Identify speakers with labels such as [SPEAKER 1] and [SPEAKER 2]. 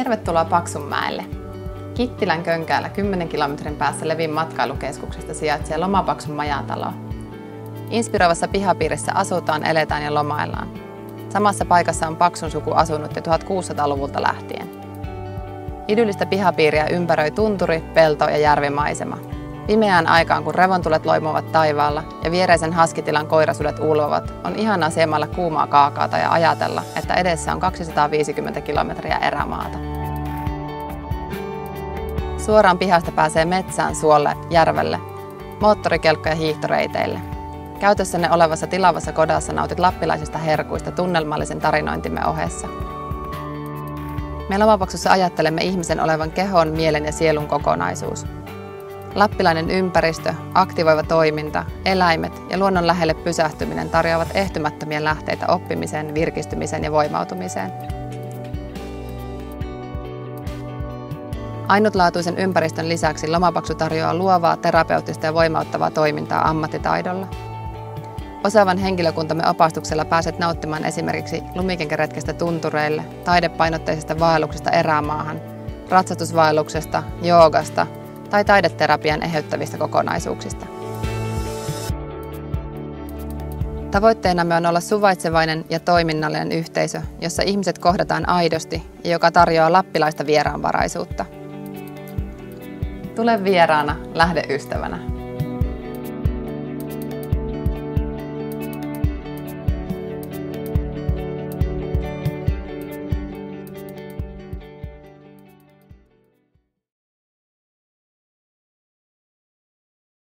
[SPEAKER 1] Tervetuloa Paksunmäelle. Kittilän Könkäällä 10 kilometrin päässä Levin matkailukeskuksesta sijaitsee Lomapaksun majatalo. Inspiroivassa pihapiirissä asutaan, eletään ja lomaillaan. Samassa paikassa on Paksun suku asunut jo 1600-luvulta lähtien. Idyllistä pihapiiriä ympäröi tunturi, pelto ja järvimaisema. Pimeään aikaan, kun revontulet loimuvat taivaalla ja viereisen haskitilan koirasudet ulvovat, on ihanaa siemailla kuumaa kaakaata ja ajatella, että edessä on 250 kilometriä erämaata. Suoraan pihasta pääsee metsään, suolle, järvelle, moottorikelkko- ja hiihtoreiteille. Käytössänne olevassa tilavassa kodassa nautit lappilaisista herkuista tunnelmallisen tarinointimme ohessa. Me Lomapaksussa ajattelemme ihmisen olevan kehon, mielen ja sielun kokonaisuus. Lappilainen ympäristö, aktivoiva toiminta, eläimet ja luonnon lähelle pysähtyminen tarjoavat ehtymättömiä lähteitä oppimiseen, virkistymiseen ja voimautumiseen. Ainutlaatuisen ympäristön lisäksi Lomapaksu tarjoaa luovaa, terapeuttista ja voimauttavaa toimintaa ammattitaidolla. Osaavan henkilökuntamme opastuksella pääset nauttimaan esimerkiksi lumikenkäretkestä tuntureille, taidepainotteisesta vaelluksesta erämaahan, ratsastusvaelluksesta, joogasta tai taideterapian eheyttävistä kokonaisuuksista. Tavoitteenamme on olla suvaitsevainen ja toiminnallinen yhteisö, jossa ihmiset kohdataan aidosti ja joka tarjoaa lappilaista vieraanvaraisuutta. Tule vieraana, lähde ystävänä.